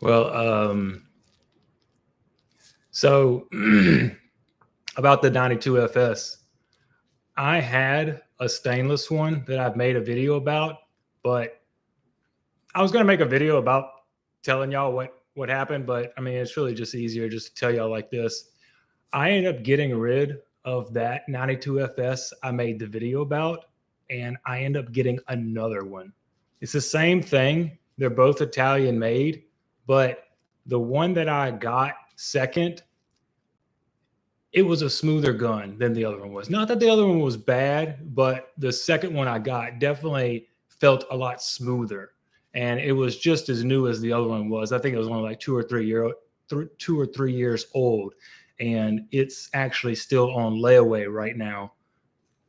Well, so about the 92 FS, I had a stainless one that I've made a video about, but I was going to make a video about telling y'all what happened, but I mean, it's really just easier just to tell y'all like this. I ended up getting rid of that 92 FS I made the video about, and I end up getting another one. It's the same thing. They're both Italian made, but the one that I got second, it was a smoother gun than the other one was. Not that the other one was bad, but the second one I got definitely felt a lot smoother, and it was just as new as the other one was. I think it was only like 2 or 3 years old, and it's actually still on layaway right now.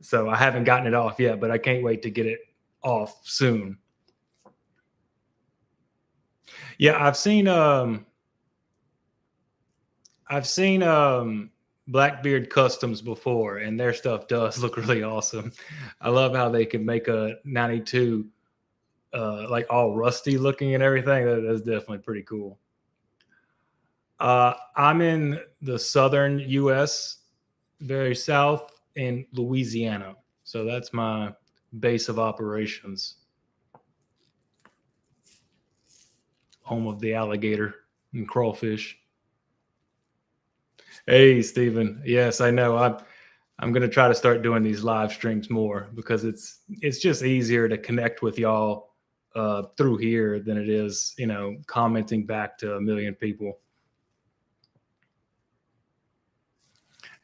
So I haven't gotten it off yet, but I can't wait to get it off soon. Yeah, I've seen Blackbeard Customs before, and their stuff does look really awesome. I love how they can make a 92 like all rusty looking and everything. That's definitely pretty cool. I'm in the southern U.S., very south in Louisiana. So that's my base of operations. Home of the alligator and crawfish. Hey, Stephen. Yes, I know. I'm going to try to start doing these live streams more because it's just easier to connect with y'all through here than it is, commenting back to a million people.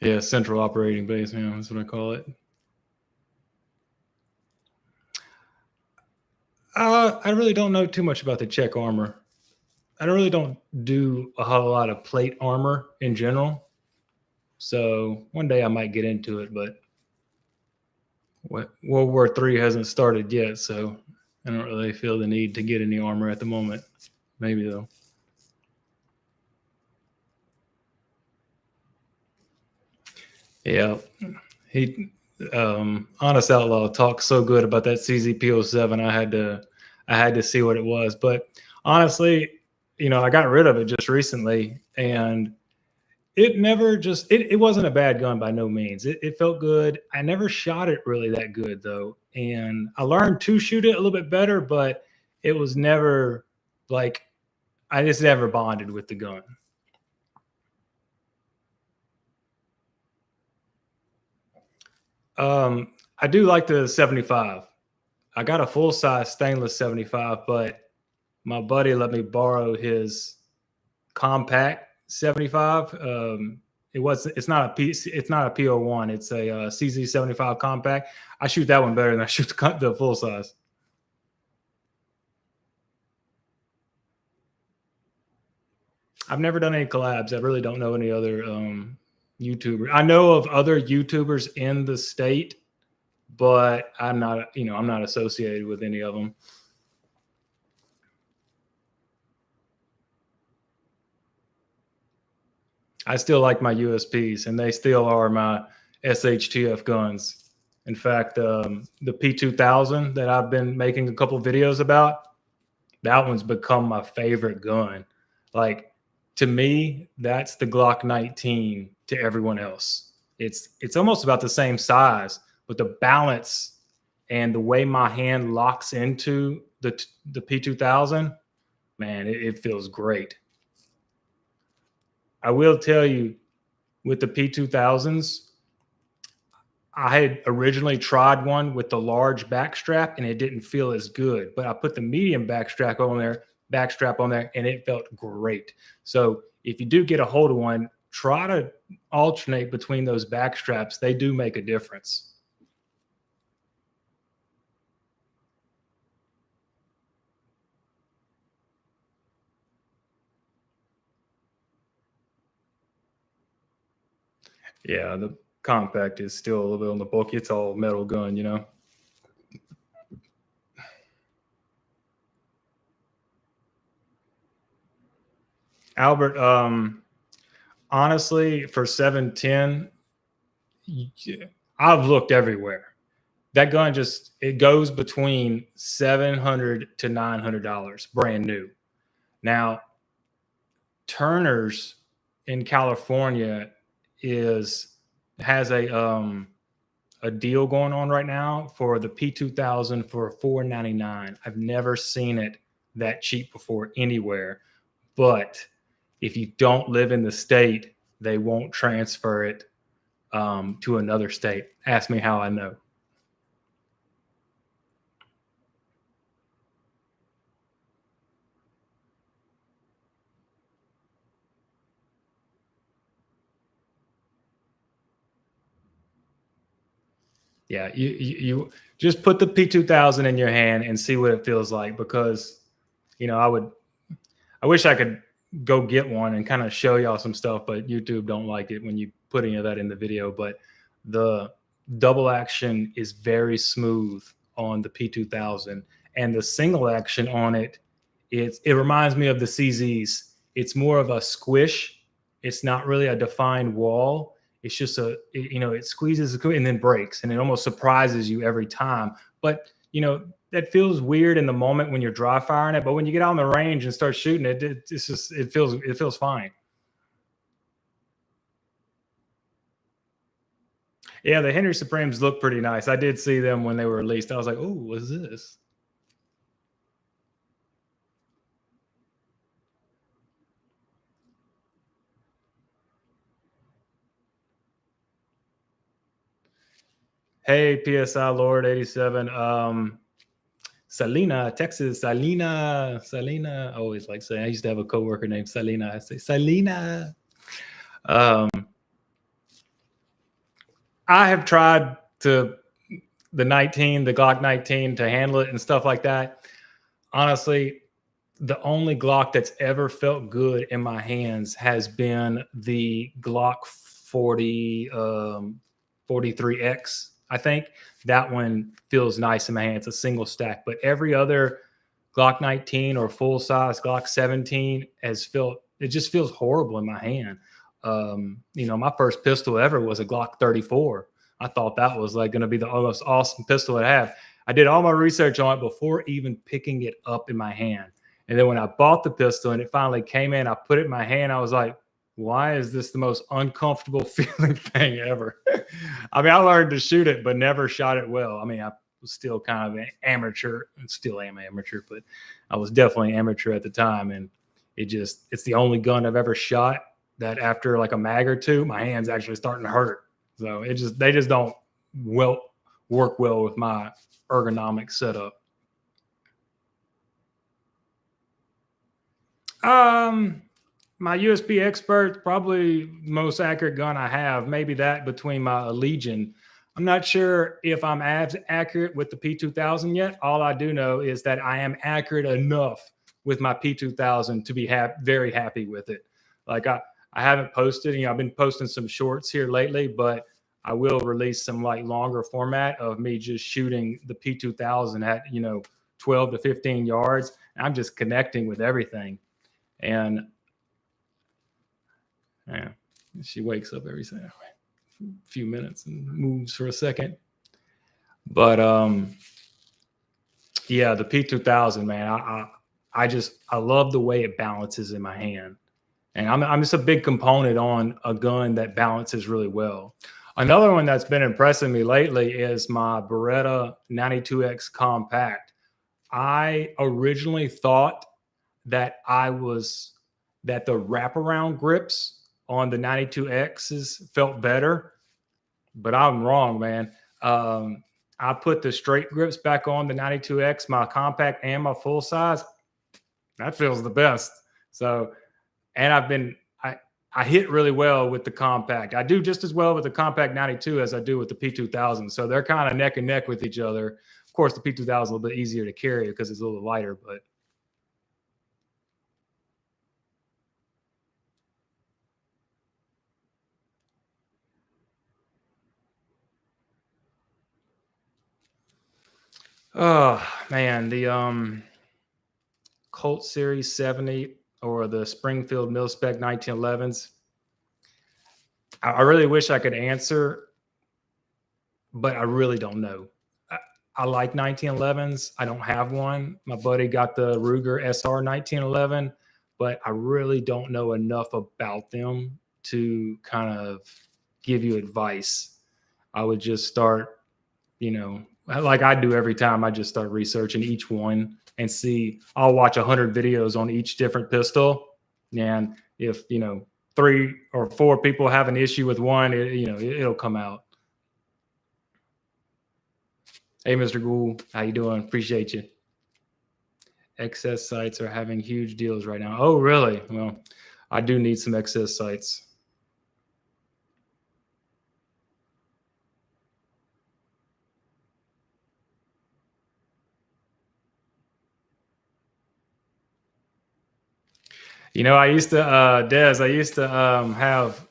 Yeah, central operating base. That's what I call it. I really don't know too much about the Czech armor. I really don't do a whole lot of plate armor in general. So one day I might get into it, but World War III hasn't started yet, so I don't really feel the need to get any armor at the moment. Maybe though. Yeah, he Honest Outlaw talks so good about that CZP-07. I had to see what it was, but honestly, I got rid of it just recently, and it wasn't a bad gun by no means. It felt good. I never shot it really that good though, and I learned to shoot it a little bit better, but it was never like I just never bonded with the gun. I do like the 75. I got a full size stainless 75, but my buddy let me borrow his compact 75. It's not a PO1. It's a CZ75 compact. I shoot that one better than I shoot the full size. I've never done any collabs. I really don't know any other YouTubers. I know of other YouTubers in the state, but I'm not associated with any of them. I still like my USPs, and they still are my SHTF guns. In fact, the P2000 that I've been making a couple videos about, that one's become my favorite gun. Like, to me, that's the Glock 19 to everyone else. It's almost about the same size, but the balance and the way my hand locks into the P2000, man, it feels great. I will tell you, with the P2000s, I had originally tried one with the large backstrap and it didn't feel as good, but I put the medium backstrap on there and it felt great. So if you do get a hold of one, try to alternate between those backstraps. They do make a difference. Yeah, the compact is still a little bit on the bulky. It's all metal gun, Albert, honestly, for 710, I've looked everywhere. That gun it goes between $700 to $900, brand new. Now, Turner's in California has a deal going on right now for the P2000 for $499. I've never seen it that cheap before anywhere, but if you don't live in the state, they won't transfer it to another state. Ask me how I know. Yeah, you just put the P2000 in your hand and see what it feels like, because I wish I could go get one and kind of show y'all some stuff, but YouTube don't like it when you put any of that in the video. But the double action is very smooth on the P2000, and the single action on it, it reminds me of the CZs. It's more of a squish. It's not really a defined wall. It's just it squeezes and then breaks, and it almost surprises you every time. But that feels weird in the moment when you're dry firing it, but when you get out on the range and start shooting it, it feels fine. Yeah, the Henry Supremes look pretty nice. I did see them when they were released. I was like, oh, what's this? Hey, PSI Lord 87. Salina, Texas. Salina. I always like saying. I used to have a coworker named Salina. I say Salina. I have tried the Glock 19 to handle it and stuff like that. Honestly, the only Glock that's ever felt good in my hands has been the Glock 43X. I think that one feels nice in my hand. It's a single stack, but every other Glock 19 or full size Glock 17 it just feels horrible in my hand. My first pistol ever was a Glock 34. I thought that was like going to be the most awesome pistol I have. I did all my research on it before even picking it up in my hand. And then when I bought the pistol and it finally came in, I put it in my hand. I was like, why is this the most uncomfortable feeling thing ever? I mean, I learned to shoot it, but never shot it well. I mean, I was still kind of an amateur, and still am amateur, but I was definitely amateur at the time. And it's the only gun I've ever shot that after like a mag or two, my hand's actually starting to hurt. So they just don't work well with my ergonomic setup. My USB Expert, probably most accurate gun I have. Maybe that between my Legion. I'm not sure if I'm as accurate with the P2000 yet. All I do know is that I am accurate enough with my P2000 to be very happy with it. Like I haven't posted, I've been posting some shorts here lately, but I will release some like longer format of me just shooting the P2000 at, 12 to 15 yards. I'm just connecting with everything. And yeah, she wakes up every few minutes and moves for a second. But yeah, the P2000, man, I love the way it balances in my hand. And I'm just a big component on a gun that balances really well. Another one that's been impressing me lately is my Beretta 92X Compact. I originally thought that the wraparound grips on the 92Xs felt better, but I'm wrong, man. I put the straight grips back on the 92X, my compact and my full size. That feels the best. So, and I hit really well with the compact. I do just as well with the compact 92 as I do with the P2000. So they're kind of neck and neck with each other. Of course, the P2000 is a little bit easier to carry because it's a little lighter, but oh man, the Colt Series 70 or the Springfield Mil-Spec 1911s. I really wish I could answer, but I really don't know. I like 1911s. I don't have one. My buddy got the Ruger SR 1911. but I really don't know enough about them to kind of give you advice. I would just start, like I do every time. I just start researching each one and see. I'll watch 100 videos on each different pistol, and if 3 or 4 people have an issue with one, it'll come out. Hey, Mr. Gould, how you doing? Appreciate you. Excess sights are having huge deals right now. Oh, really? Well, I do need some excess sights. I used to, Des, I used to have,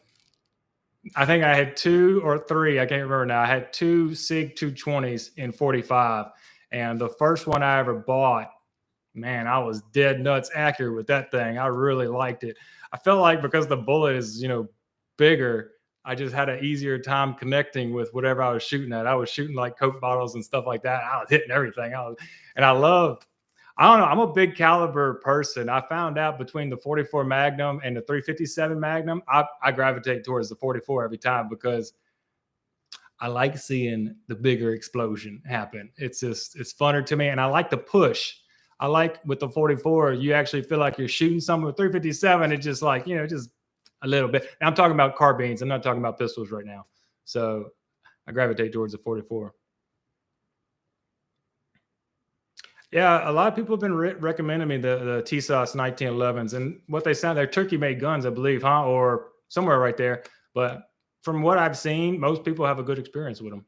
I think I had 2 or 3, I can't remember now. I had 2 SIG 220s in 45. And the first one I ever bought, man, I was dead nuts accurate with that thing. I really liked it. I felt like because the bullet is, bigger, I just had an easier time connecting with whatever I was shooting at. I was shooting like Coke bottles and stuff like that. I was hitting everything. I don't know. I'm a big caliber person. I found out between the 44 Magnum and the 357 Magnum, I gravitate towards the 44 every time because I like seeing the bigger explosion happen. It's funner to me. And I like the push. I like with the 44, you actually feel like you're shooting something. With 357, it's just like, just a little bit. And I'm talking about carbines. I'm not talking about pistols right now. So I gravitate towards the 44. Yeah, a lot of people have been recommending me the TSOS 1911s, and what they sound, they're Turkey-made guns, I believe, huh? Or somewhere right there. But from what I've seen, most people have a good experience with them.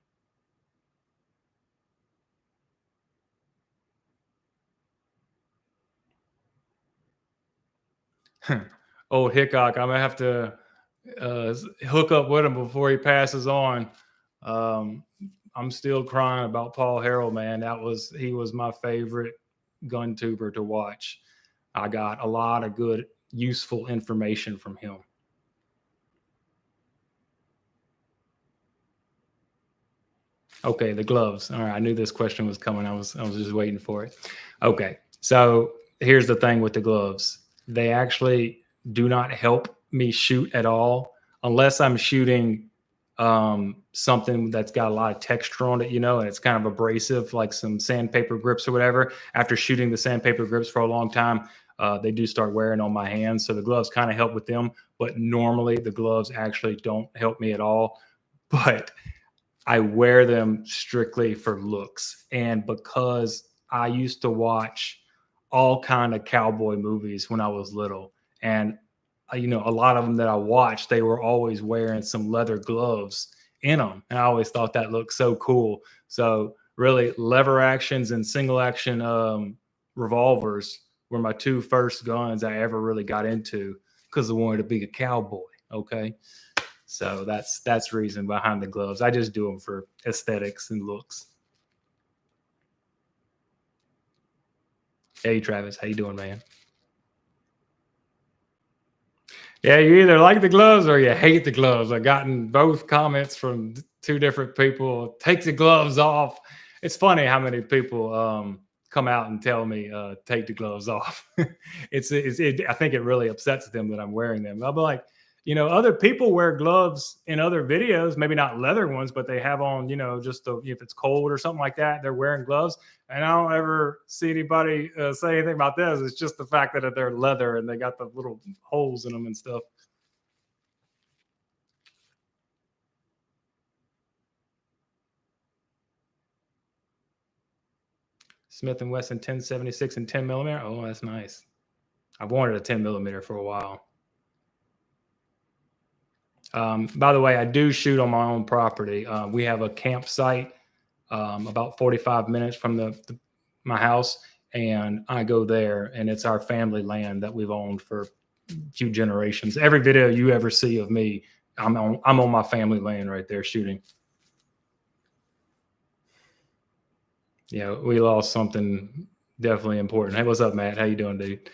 Old Hickok, I'm gonna have to hook up with him before he passes on. I'm still crying about Paul Harrell, man. He was my favorite gun tuber to watch. I got a lot of good, useful information from him. Okay, the gloves. All right, I knew this question was coming. I was just waiting for it. Okay, so here's the thing with the gloves. They actually do not help me shoot at all unless I'm shooting something that's got a lot of texture on it, and it's kind of abrasive, like some sandpaper grips or whatever. After shooting the sandpaper grips for a long time, they do start wearing on my hands. So the gloves kind of help with them, but normally the gloves actually don't help me at all. But I wear them strictly for looks. And because I used to watch all kind of cowboy movies when I was little, and a lot of them that I watched, they were always wearing some leather gloves in them. And I always thought that looked so cool. So really lever actions and single action revolvers were my 2 first guns I ever really got into because I wanted to be a cowboy. Okay. So that's the reason behind the gloves. I just do them for aesthetics and looks. Hey, Travis, how you doing, man? Yeah, you either like the gloves or you hate the gloves. I've gotten both comments from 2 different people. Take the gloves off. It's funny how many people come out and tell me take the gloves off. I think it really upsets them that I'm wearing them. I'll be like, other people wear gloves in other videos, maybe not leather ones, but they have on, just if it's cold or something like that, they're wearing gloves. And I don't ever see anybody say anything about this. It's just the fact that they're leather and they got the little holes in them and stuff. Smith & Wesson 1076 and 10 millimeter. Oh, that's nice. I've wanted a 10 millimeter for a while. By the way, I do shoot on my own property. We have a campsite about 45 minutes from my house, and I go there, and it's our family land that we've owned for a few generations. Every video you ever see of me, I'm on my family land right there shooting. Yeah, we lost something definitely important. Hey, what's up, Matt? How you doing, dude?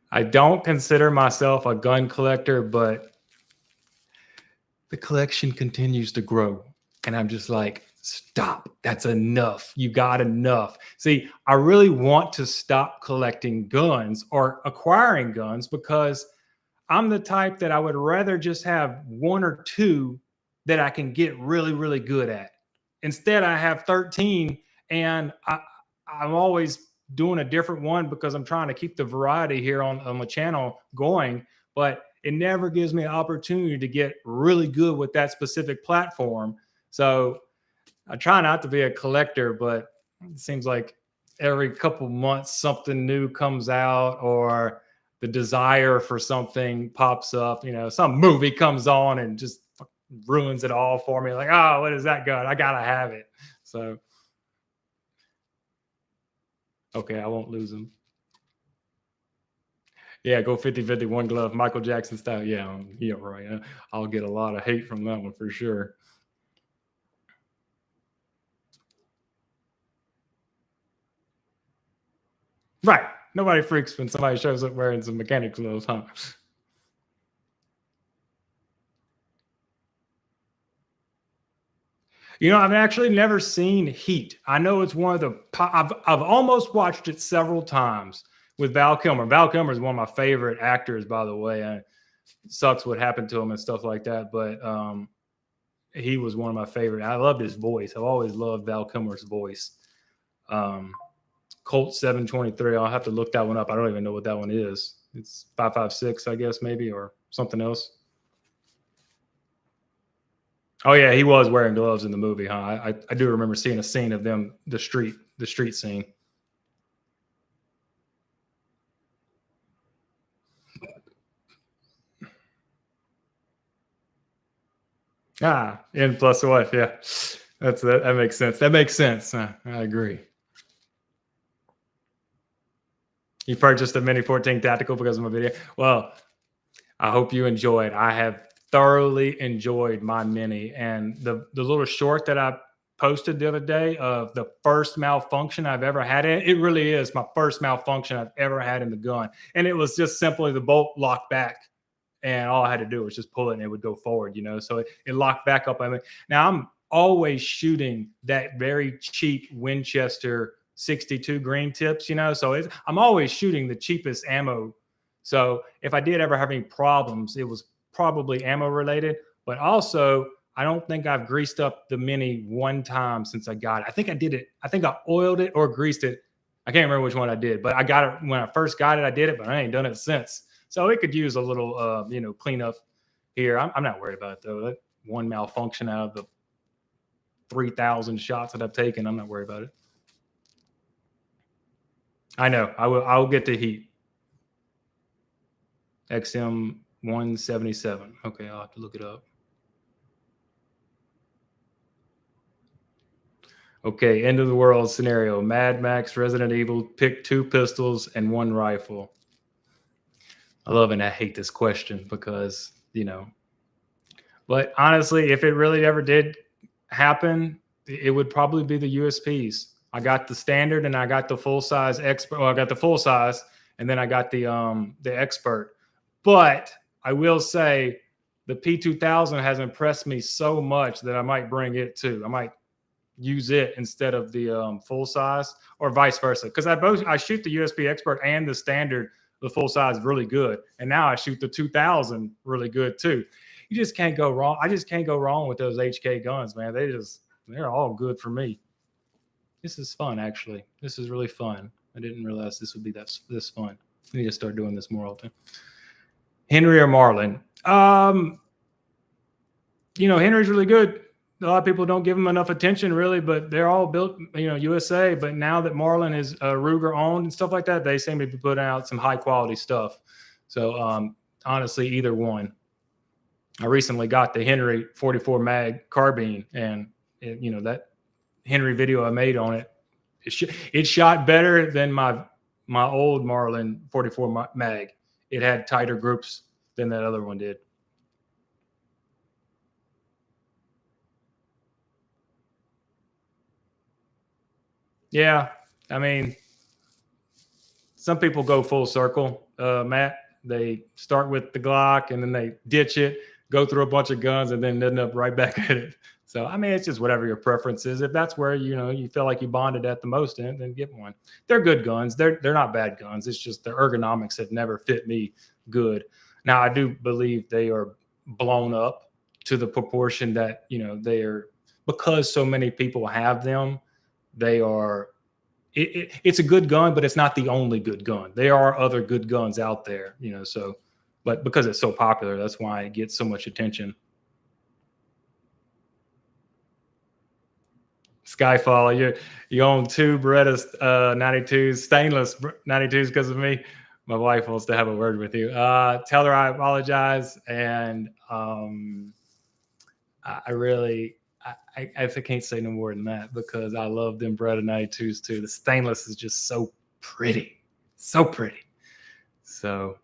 I don't consider myself a gun collector, but the collection continues to grow. And I'm just like, stop. That's enough. You got enough. See, I really want to stop collecting guns or acquiring guns because I'm the type that I would rather just have one or two that I can get really, really good at. Instead, I have 13 and I'm always doing a different one because I'm trying to keep the variety here on the channel going, but it never gives me an opportunity to get really good with that specific platform. So I try not to be a collector, but it seems like every couple months something new comes out or the desire for something pops up. You know, some movie comes on and just ruins it all for me. Like, oh, what is that gun? I gotta have it. So, okay, I won't lose them. Yeah, go 50-50, one glove, Michael Jackson style. Yeah, yeah, right. I'll get a lot of hate from that one for sure. Right. Nobody freaks when somebody shows up wearing some mechanic gloves, huh? You know, I've actually never seen Heat. I know it's one of the. I've almost watched it several times with Val Kilmer. Val Kilmer is one of my favorite actors, by the way. It sucks what happened to him and stuff like that, but he was one of my favorite. I loved his voice. I've always loved Val Kilmer's voice. Colt 723. I'll have to look that one up. I don't even know what that one is. It's 5.56, I guess, maybe, or something else. Oh yeah, he was wearing gloves in the movie, huh? I do remember seeing a scene of them, the street scene. N plus what? Yeah, that makes sense. That makes sense. I agree. You purchased a Mini 14 Tactical because of my video. Well, I hope you enjoyed. I have thoroughly enjoyed my Mini, and the little short that I posted the other day of the first malfunction I've ever had in it really is my first malfunction I've ever had in the gun, and it was just simply the bolt locked back, and all I had to do was just pull it and it would go forward, you know. So it locked back up. I mean, now I'm always shooting that very cheap Winchester 62 green tips, you know, so I'm always shooting the cheapest ammo. So if I did ever have any problems, it was probably ammo related, but also I don't think I've greased up the Mini one time since I got it. I think I did it. I think I oiled it or greased it. I can't remember which one I did, but I got it when I first got it. I did it, but I ain't done it since. So it could use a little, cleanup here. I'm not worried about it though. That one malfunction out of the 3,000 shots that I've taken, I'm not worried about it. I know. I will get the Heat. XM 177. Okay, I'll have to look it up. Okay, end of the world scenario. Mad Max, Resident Evil, pick 2 pistols and 1 rifle. I love and I hate this question because, but honestly, if it really ever did happen, it would probably be the USPs. I got the standard and I got the full size expert. Well, I got the full size and then I got the expert. But I will say the P2000 has impressed me so much that I might bring it too. I might use it instead of the full size or vice versa. Because I shoot the USP expert and the standard, the full size really good. And now I shoot the 2000 really good too. You just can't go wrong. I just can't go wrong with those HK guns, man. They're all good for me. This is fun, actually. This is really fun. I didn't realize this would be this fun. We need to start doing this more often. Henry or Marlin? Henry's really good. A lot of people don't give him enough attention, really, but they're all built, USA. But now that Marlin is Ruger owned and stuff like that, they seem to be putting out some high quality stuff. So honestly, either one. I recently got the Henry 44 mag carbine, and that Henry video I made on it, it shot better than my old Marlin 44 mag. It had tighter groups than that other one did. Yeah, I mean, some people go full circle, Matt. They start with the Glock and then they ditch it, go through a bunch of guns, and then end up right back at it. So, I mean, it's just whatever your preference is. If that's where, you feel like you bonded at the most in, then get one. They're good guns. They're not bad guns. It's just the ergonomics have never fit me good. Now, I do believe they are blown up to the proportion that, they are, because so many people have them, they are, it's a good gun, but it's not the only good gun. There are other good guns out there, so, but because it's so popular, that's why it gets so much attention. Skyfall, you own two Beretta 92s, stainless 92s because of me. My wife wants to have a word with you. Tell her I apologize, and I really, I can't say no more than that because I love them Beretta 92s too. The stainless is just so pretty, so pretty. So.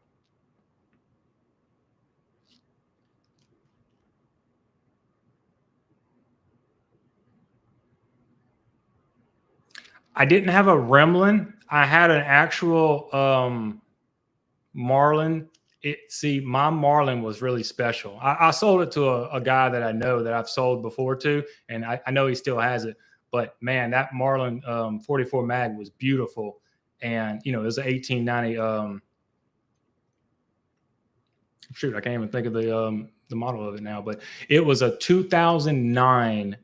I didn't have a Remlin. I had an actual Marlin. My Marlin was really special. I sold it to a guy that I know that I've sold before to, and I know he still has it. But man, that Marlin 44 mag was beautiful, and it was an 1890. Shoot, I can't even think of the model of it now, but it was a 2009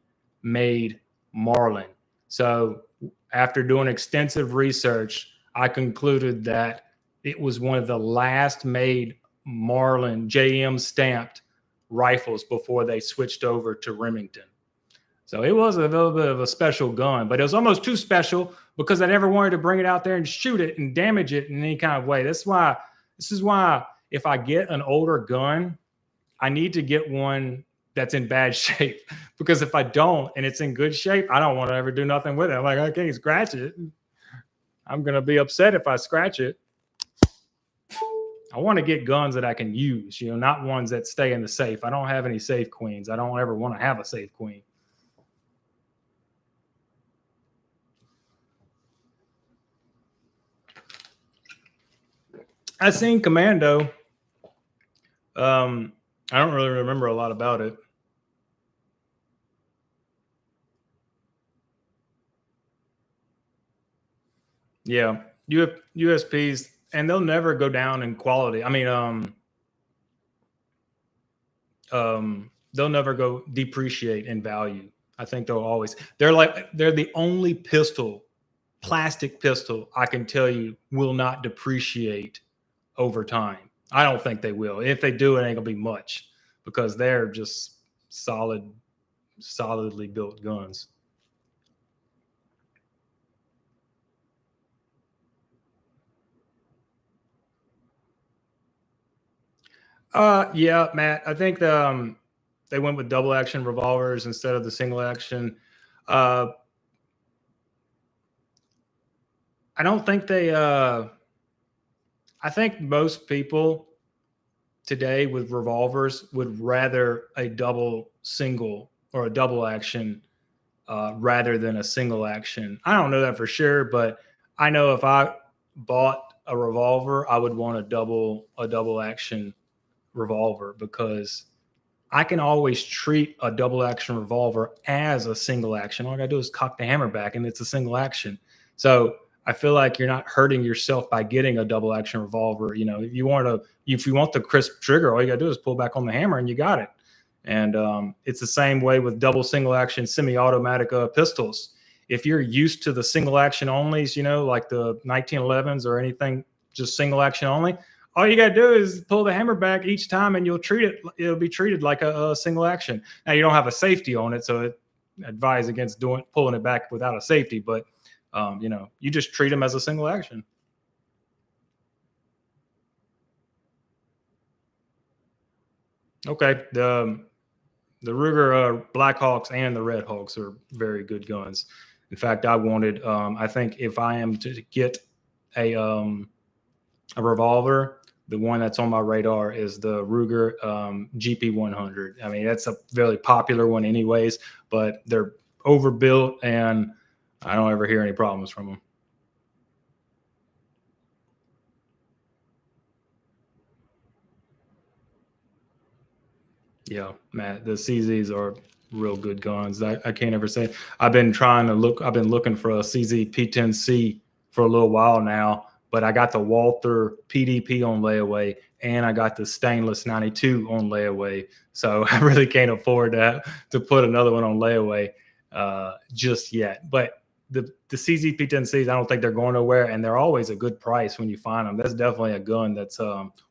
made Marlin. So after doing extensive research, I concluded that it was one of the last made Marlin JM stamped rifles before they switched over to Remington. So it was a little bit of a special gun, but it was almost too special because I never wanted to bring it out there and shoot it and damage it in any kind of way. This is why if I get an older gun, I need to get one that's in bad shape, because if I don't and it's in good shape, I don't want to ever do nothing with it. I'm like, I can't scratch it. I'm going to be upset if I scratch it. I want to get guns that I can use, not ones that stay in the safe. I don't have any safe queens. I don't ever want to have a safe queen. I seen Commando. I don't really remember a lot about it. Yeah, USPs, and they'll never go down in quality. I mean, they'll never go depreciate in value. I think they're the only plastic pistol I can tell you will not depreciate over time. I don't think they will. If they do, it ain't gonna be much because they're just solidly built guns. Yeah, Matt. I think they went with double action revolvers instead of the single action. Uh, I don't think they. I think most people today with revolvers would rather a double single or a double action rather than a single action. I don't know that for sure, but I know if I bought a revolver, I would want a double action revolver because I can always treat a double action revolver as a single action. All I gotta do is cock the hammer back and it's a single action. So I feel like you're not hurting yourself by getting a double action revolver. If you want the crisp trigger, all you gotta do is pull back on the hammer and you got it. And it's the same way with double single action semi-automatic pistols. If you're used to the single action onlys, like the 1911s or anything, just single action only, all you got to do is pull the hammer back each time and it'll be treated like a single action. Now you don't have a safety on it, so it advise against pulling it back without a safety, but you just treat them as a single action. Okay. The Ruger Blackhawks and the Red Hawks are very good guns. In fact, I think if I am to get a revolver, the one that's on my radar is the Ruger GP100. I mean, that's a very popular one anyways, but they're overbuilt and I don't ever hear any problems from them. Yeah, Matt, the CZs are real good guns. I can't ever say. I've been looking for a CZ P10C for a little while now, but I got the Walther PDP on layaway, and I got the stainless 92 on layaway. So I really can't afford to put another one on layaway just yet. But the CZ P10Cs, I don't think they're going nowhere, and they're always a good price when you find them. That's definitely a gun that's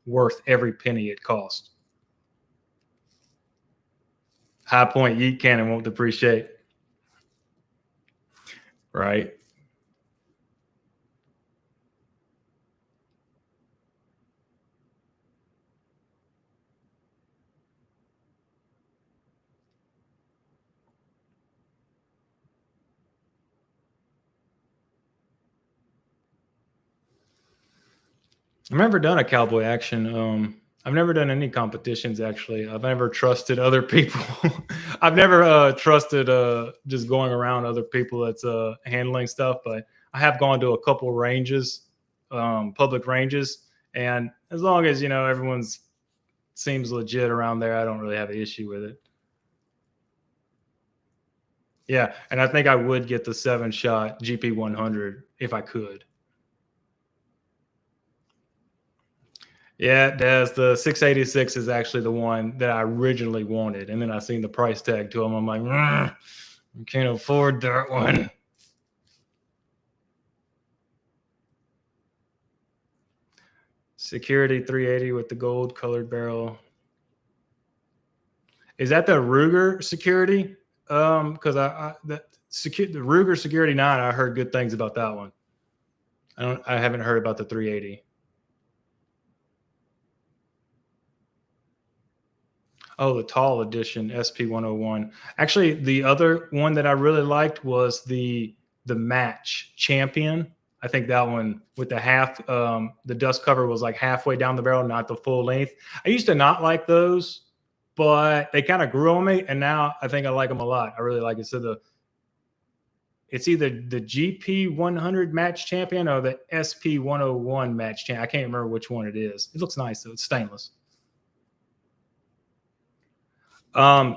worth every penny it costs. High point yeet cannon won't depreciate. Right. I've never done a cowboy action. I've never done any competitions, actually. I've never trusted other people. I've never trusted just going around other people that's handling stuff, but I have gone to a couple ranges, public ranges, and as long as, everyone's seems legit around there, I don't really have an issue with it. Yeah, and I think I would get the 7-shot GP100 if I could. Yeah, Des, the 686 is actually the one that I originally wanted, and then I seen the price tag to them. I'm like, I can't afford that one. Security 380 with the gold colored barrel. Is that the Ruger Security? Because the Ruger Security 9, I heard good things about that one. I haven't heard about the 380. Oh, the tall edition SP101. Actually, the other one that I really liked was the Match Champion. I think that one with the half, the dust cover was like halfway down the barrel, not the full length. I used to not like those, but they kind of grew on me, and now I think I like them a lot. I really like it. So it's either the GP100 Match Champion or the SP101 Match Champion. I can't remember which one it is. It looks nice though. It's stainless.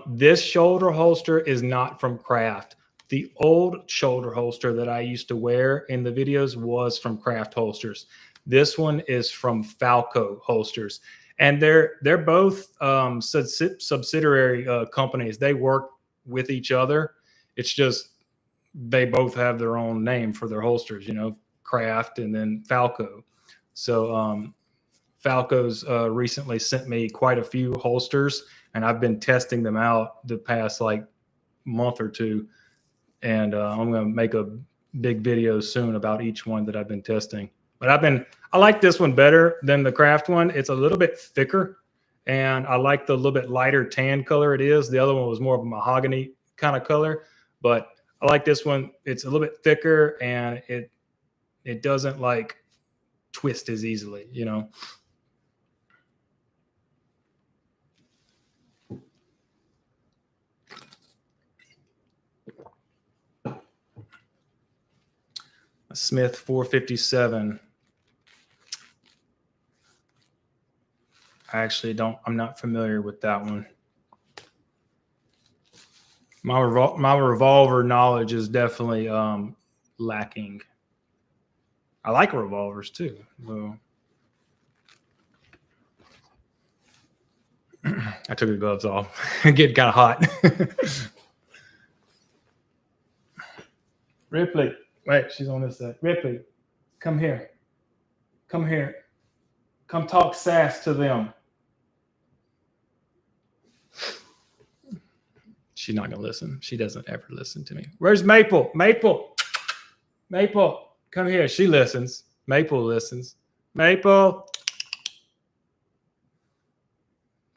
This shoulder holster is not from Craft. The old shoulder holster that I used to wear in the videos was from Craft holsters. This one is from Falco holsters, and they're both subsidiary companies. They work with each other. It's just they both have their own name for their holsters. Craft and then Falco. So Falco's recently sent me quite a few holsters, and I've been testing them out the past month or two. And I'm going to make a big video soon about each one that I've been testing. But I like this one better than the Craft one. It's a little bit thicker, and I like the little bit lighter tan color it is. The other one was more of a mahogany kind of color, but I like this one. It's a little bit thicker, and it doesn't twist as easily, Smith 457. I'm not familiar with that one. My revolver knowledge is definitely lacking. I like revolvers too. So I took the gloves off. Getting kind of hot. Ripley. Wait, she's on this side. Ripley, come here. Come here. Come talk sass to them. She's not going to listen. She doesn't ever listen to me. Where's Maple? Maple, come here. She listens. Maple listens. Maple. I'm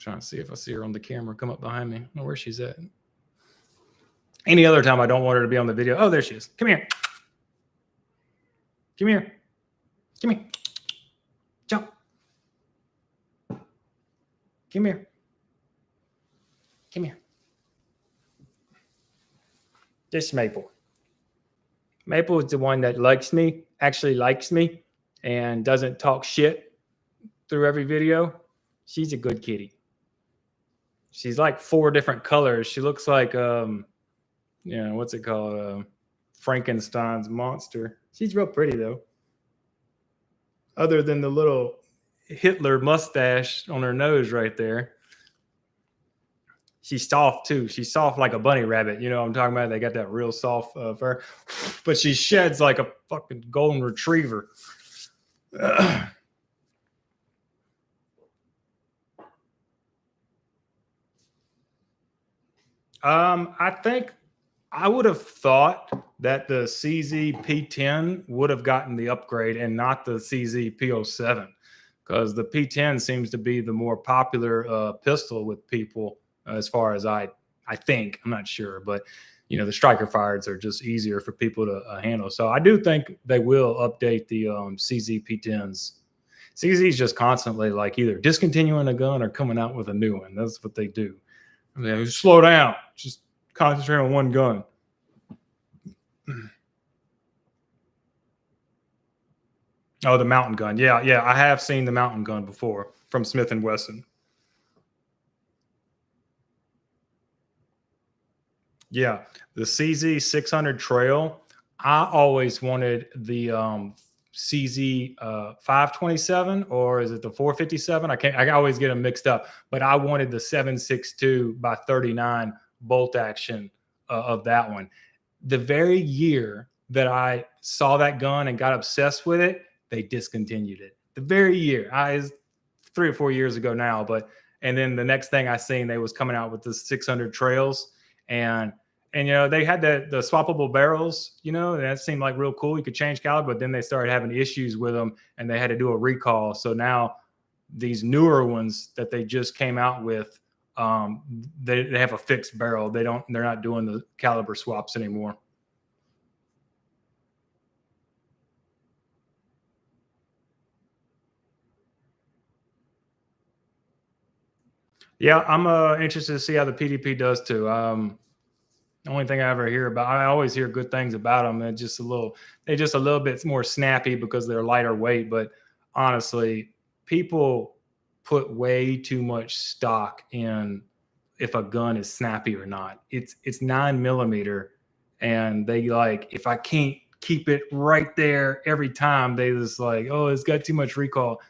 trying to see if I see her on the camera come up behind me. I don't know where she's at. Any other time I don't want her to be on the video. Oh, there she is. Come here. Come here. Come here. Jump. Come here. Come here. This Maple. Maple is the one that actually likes me, and doesn't talk shit through every video. She's a good kitty. She's like 4 different colors. She looks like what's it called? Frankenstein's monster. She's real pretty though. Other than the little Hitler mustache on her nose right there. She's soft too. She's soft like a bunny rabbit. You know what I'm talking about? They got that real soft fur, but she sheds like a fucking golden retriever. I think I would have thought that the CZ P10 would have gotten the upgrade and not the CZ P07, because the P10 seems to be the more popular pistol with people, as far as I think. I'm not sure, but you know, the striker fires are just easier for people to handle. So I do think they will update the CZ P10s. CZ is just constantly like either discontinuing a gun or coming out with a new one. That's what they do. I mean, slow down. Just concentrate on one gun. Oh, the mountain gun. Yeah, I have seen the mountain gun before from Smith & Wesson. Yeah, the CZ 600 Trail. I always wanted the CZ 527, or is it the 457? I always get them mixed up, but I wanted the 7.62 by 39 bolt action of that one. The very year that I saw that gun and got obsessed with it, they discontinued it. The very year. It's 3 or 4 years ago now, and then the next thing I seen, they was coming out with the 600 Trails, and you know, they had the swappable barrels, you know, and that seemed like real cool. You could change caliber, but then they started having issues with them and they had to do a recall. So now these newer ones that they just came out with, they have a fixed barrel. They're not doing the caliber swaps anymore. Yeah, I'm interested to see how the PDP does too. The only thing I ever hear about, I always hear good things about them. They're just a little bit more snappy because they're lighter weight. But honestly, people put way too much stock in if a gun is snappy or not. It's 9mm, and they like, if I can't keep it right there every time, they just like, oh, it's got too much recoil.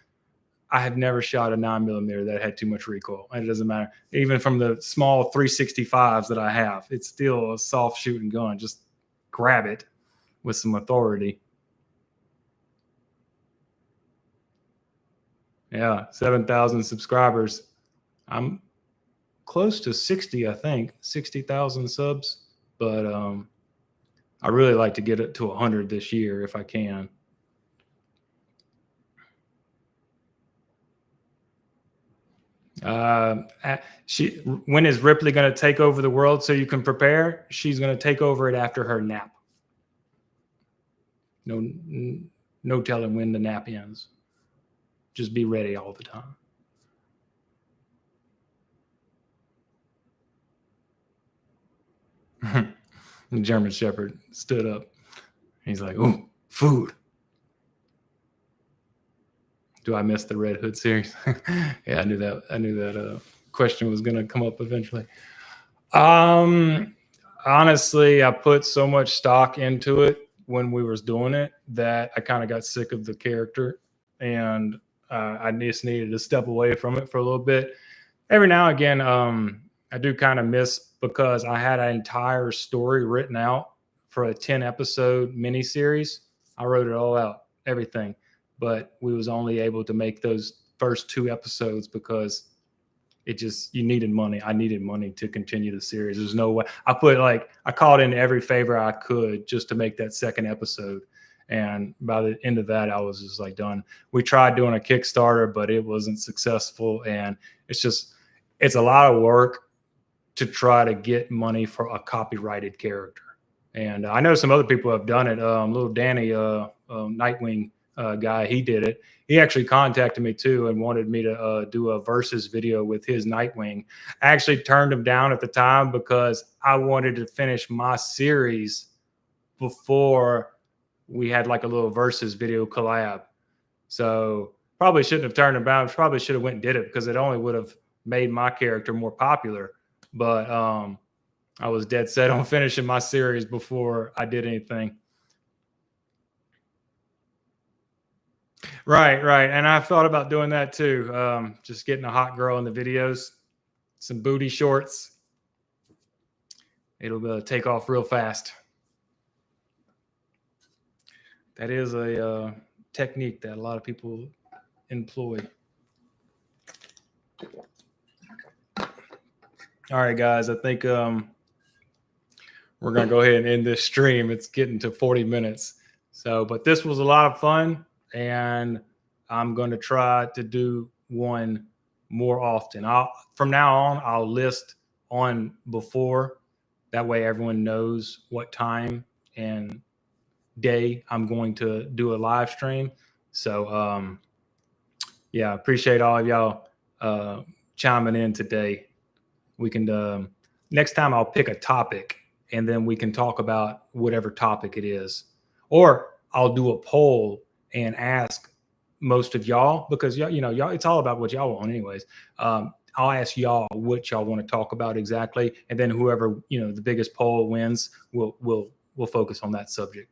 I have never shot a 9mm that had too much recoil. And it doesn't matter. Even from the small 365s that I have, it's still a soft shooting gun. Just grab it with some authority. Yeah, 7,000 subscribers. I'm close to 60, I think, 60,000 subs. But I really like to get it to 100 this year if I can. When is Ripley going to take over the world so you can prepare? She's going to take over it after her nap. No telling when the nap ends. Just be ready all the time. The German Shepherd stood up. He's like, "Ooh, food." Do I miss the Red Hood series? Yeah, I knew that question was going to come up eventually. Honestly, I put so much stock into it when we was doing it that I kind of got sick of the character, and I just needed to step away from it for a little bit. Every now and again, I do kind of miss, because I had an entire story written out for a 10-episode miniseries. I wrote it all out, everything. But we was only able to make those first 2 episodes because you needed money. I needed money to continue the series. There's no way. I called in every favor I could just to make that second episode. And by the end of that, I was just like done. We tried doing a Kickstarter, but it wasn't successful. And it's a lot of work to try to get money for a copyrighted character. And I know some other people have done it. Little Danny, Nightwing, guy, he did it. He actually contacted me too and wanted me to do a versus video with his Nightwing. I actually turned him down at the time because I wanted to finish my series before we had like a little versus video collab. So probably shouldn't have turned him down. Probably should have went and did it, because it only would have made my character more popular. But I was dead set on finishing my series before I did anything. Right. And I thought about doing that too. Just getting a hot girl in the videos, some booty shorts. It'll take off real fast. That is a technique that a lot of people employ. All right, guys, I think we're going to go ahead and end this stream. It's getting to 40 minutes. So, but this was a lot of fun, and I'm going to try to do one more often. From now on, I'll list on before. That way everyone knows what time and day I'm going to do a live stream. So, yeah, appreciate all of y'all chiming in today. We can next time I'll pick a topic and then we can talk about whatever topic it is, or I'll do a poll and ask most of y'all, because y'all, it's all about what y'all want anyways. I'll ask y'all what y'all want to talk about exactly, and then whoever the biggest poll wins, we'll focus on that subject.